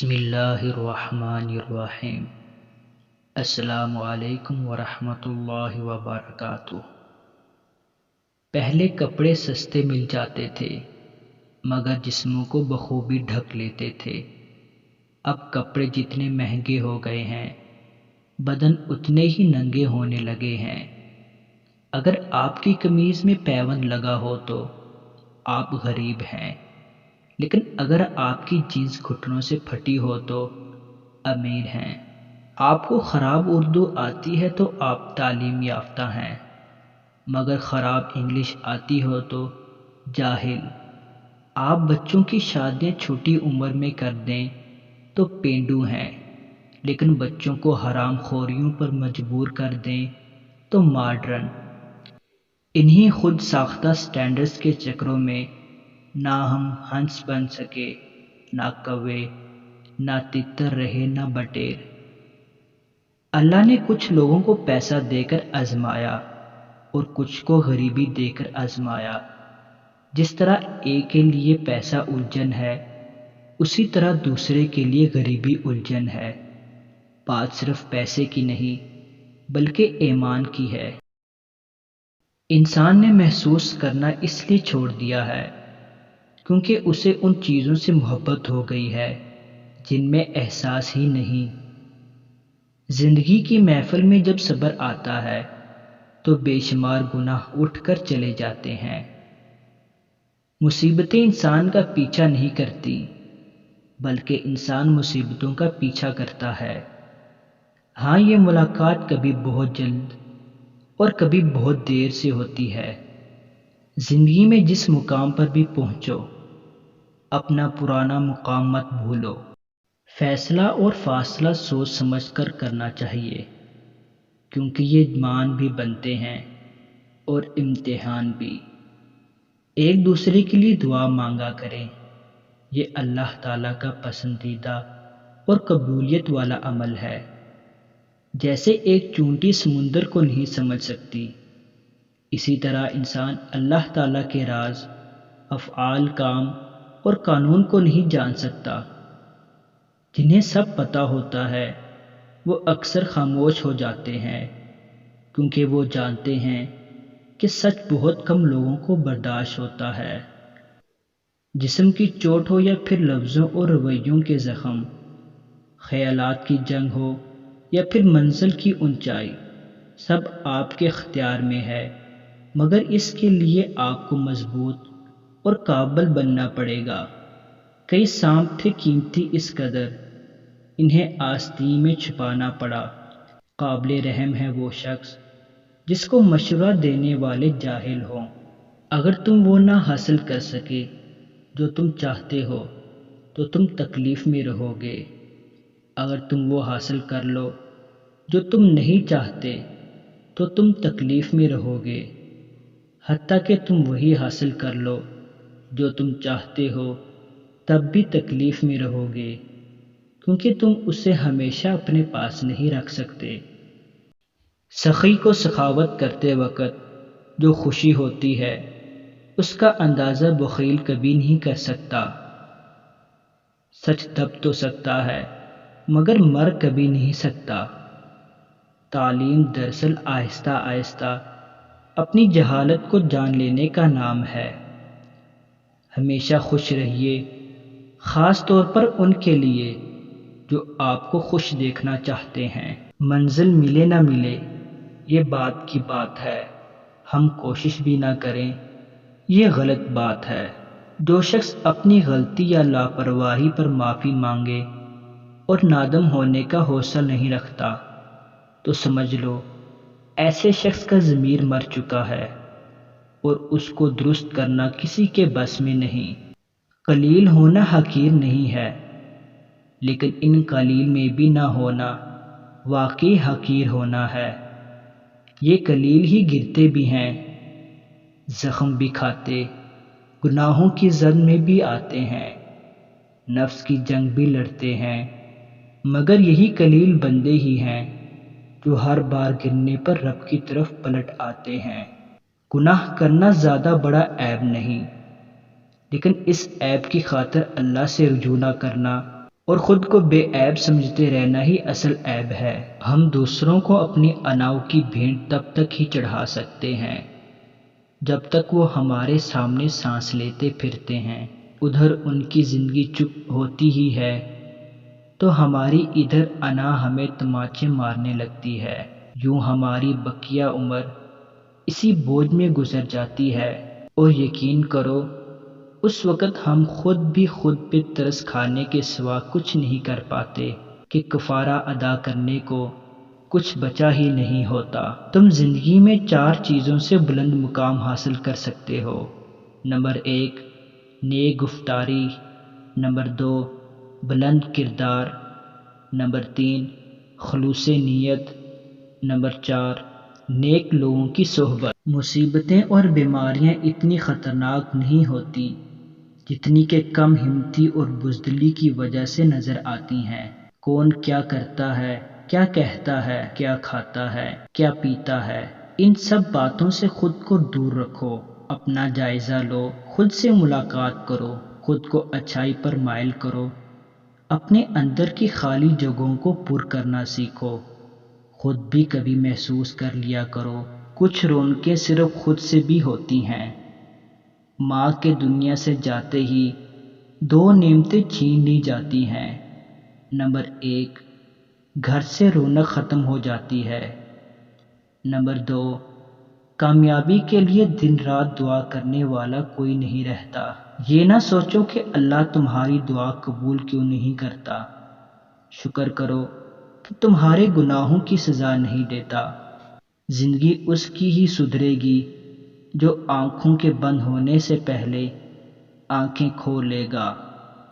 بسم اللہ الرحمن الرحیم۔ السلام علیکم ورحمۃ اللہ وبرکاتہ۔ پہلے کپڑے سستے مل جاتے تھے مگر جسموں کو بخوبی ڈھک لیتے تھے۔ اب کپڑے جتنے مہنگے ہو گئے ہیں بدن اتنے ہی ننگے ہونے لگے ہیں۔ اگر آپ کی قمیض میں پیوند لگا ہو تو آپ غریب ہیں، لیکن اگر آپ کی جینس گھٹنوں سے پھٹی ہو تو امیر ہیں۔ آپ کو خراب اردو آتی ہے تو آپ تعلیم یافتہ ہیں، مگر خراب انگلش آتی ہو تو جاہل۔ آپ بچوں کی شادیاں چھوٹی عمر میں کر دیں تو پینڈو ہیں، لیکن بچوں کو حرام خوریوں پر مجبور کر دیں تو ماڈرن۔ انہی خود ساختہ سٹینڈرڈز کے چکروں میں نہ ہم ہنس بن سکے، نہ کوے، نہ تتر رہے نہ بٹیر۔ اللہ نے کچھ لوگوں کو پیسہ دے کر آزمایا اور کچھ کو غریبی دے کر آزمایا۔ جس طرح ایک کے لیے پیسہ الجھن ہے، اسی طرح دوسرے کے لیے غریبی الجھن ہے۔ بات صرف پیسے کی نہیں بلکہ ایمان کی ہے۔ انسان نے محسوس کرنا اس لیے چھوڑ دیا ہے کیونکہ اسے ان چیزوں سے محبت ہو گئی ہے جن میں احساس ہی نہیں۔ زندگی کی محفل میں جب صبر آتا ہے تو بے شمار گناہ اٹھ کر چلے جاتے ہیں۔ مصیبتیں انسان کا پیچھا نہیں کرتی بلکہ انسان مصیبتوں کا پیچھا کرتا ہے۔ ہاں، یہ ملاقات کبھی بہت جلد اور کبھی بہت دیر سے ہوتی ہے۔ زندگی میں جس مقام پر بھی پہنچو، اپنا پرانا مقام مت بھولو۔ فیصلہ اور فاصلہ سوچ سمجھ کر کرنا چاہیے، کیونکہ یہ مان بھی بنتے ہیں اور امتحان بھی۔ ایک دوسرے کے لیے دعا مانگا کریں، یہ اللہ تعالیٰ کا پسندیدہ اور قبولیت والا عمل ہے۔ جیسے ایک چونٹی سمندر کو نہیں سمجھ سکتی، اسی طرح انسان اللہ تعالیٰ کے راز، افعال، کام اور قانون کو نہیں جان سکتا۔ جنہیں سب پتہ ہوتا ہے وہ اکثر خاموش ہو جاتے ہیں، کیونکہ وہ جانتے ہیں کہ سچ بہت کم لوگوں کو برداشت ہوتا ہے۔ جسم کی چوٹ ہو یا پھر لفظوں اور رویوں کے زخم، خیالات کی جنگ ہو یا پھر منزل کی اونچائی، سب آپ کے اختیار میں ہے، مگر اس کے لیے آپ کو مضبوط اور قابل بننا پڑے گا۔ کئی سانپ تھے قیمتی اس قدر، انہیں آستین میں چھپانا پڑا۔ قابل رحم ہے وہ شخص جس کو مشورہ دینے والے جاہل ہوں۔ اگر تم وہ نہ حاصل کر سکے جو تم چاہتے ہو تو تم تکلیف میں رہو گے۔ اگر تم وہ حاصل کر لو جو تم نہیں چاہتے تو تم تکلیف میں رہو گے۔ حتیٰ کہ تم وہی حاصل کر لو جو تم چاہتے ہو تب بھی تکلیف میں رہو گے، کیونکہ تم اسے ہمیشہ اپنے پاس نہیں رکھ سکتے۔ سخی کو سخاوت کرتے وقت جو خوشی ہوتی ہے اس کا اندازہ بخیل کبھی نہیں کر سکتا۔ سچ دب تو سکتا ہے مگر مر کبھی نہیں سکتا۔ تعلیم دراصل آہستہ آہستہ اپنی جہالت کو جان لینے کا نام ہے۔ ہمیشہ خوش رہیے، خاص طور پر ان کے لیے جو آپ کو خوش دیکھنا چاہتے ہیں۔ منزل ملے نہ ملے یہ بات کی بات ہے، ہم کوشش بھی نہ کریں یہ غلط بات ہے۔ جو شخص اپنی غلطی یا لاپرواہی پر معافی مانگے اور نادم ہونے کا حوصلہ نہیں رکھتا تو سمجھ لو ایسے شخص کا ضمیر مر چکا ہے اور اس کو درست کرنا کسی کے بس میں نہیں۔ قلیل ہونا حقیر نہیں ہے، لیکن ان قلیل میں بھی نہ ہونا واقعی حقیر ہونا ہے۔ یہ قلیل ہی گرتے بھی ہیں، زخم بھی کھاتے، گناہوں کی زد میں بھی آتے ہیں، نفس کی جنگ بھی لڑتے ہیں، مگر یہی قلیل بندے ہی ہیں جو ہر بار گرنے پر رب کی طرف پلٹ آتے ہیں۔ گناہ کرنا زیادہ بڑا عیب نہیں، لیکن اس عیب کی خاطر اللہ سے رجوع نہ کرنا اور خود کو بے عیب سمجھتے رہنا ہی اصل عیب ہے۔ ہم دوسروں کو اپنی اناؤ کی بھینٹ تب تک ہی چڑھا سکتے ہیں جب تک وہ ہمارے سامنے سانس لیتے پھرتے ہیں۔ ادھر ان کی زندگی چپ ہوتی ہی ہے تو ہماری ادھر انا ہمیں تماچے مارنے لگتی ہے۔ یوں ہماری بقیہ عمر اسی بوجھ میں گزر جاتی ہے، اور یقین کرو اس وقت ہم خود بھی خود پہ ترس کھانے کے سوا کچھ نہیں کر پاتے کہ کفارہ ادا کرنے کو کچھ بچا ہی نہیں ہوتا۔ تم زندگی میں 4 چیزوں سے بلند مقام حاصل کر سکتے ہو۔ نمبر 1 نیک گفتاری، نمبر 2 بلند کردار، نمبر 3 خلوص نیت، نمبر 4 نیک لوگوں کی صحبت۔ مصیبتیں اور بیماریاں اتنی خطرناک نہیں ہوتی جتنی کہ کم ہمتی اور بزدلی کی وجہ سے نظر آتی ہیں۔ کون کیا کرتا ہے، کیا کہتا ہے، کیا کھاتا ہے، کیا پیتا ہے، ان سب باتوں سے خود کو دور رکھو۔ اپنا جائزہ لو، خود سے ملاقات کرو، خود کو اچھائی پر مائل کرو، اپنے اندر کی خالی جگہوں کو پر کرنا سیکھو۔ خود بھی کبھی محسوس کر لیا کرو، کچھ رونقیں صرف خود سے بھی ہوتی ہیں۔ ماں کے دنیا سے جاتے ہی 2 نعمتیں چھین لی جاتی ہیں۔ نمبر 1 گھر سے رونق ختم ہو جاتی ہے، نمبر 2 کامیابی کے لیے دن رات دعا کرنے والا کوئی نہیں رہتا۔ یہ نہ سوچو کہ اللہ تمہاری دعا قبول کیوں نہیں کرتا، شکر کرو کہ تمہارے گناہوں کی سزا نہیں دیتا۔ زندگی اس کی ہی سدھرے گی جو آنکھوں کے بند ہونے سے پہلے آنکھیں کھول لے گا۔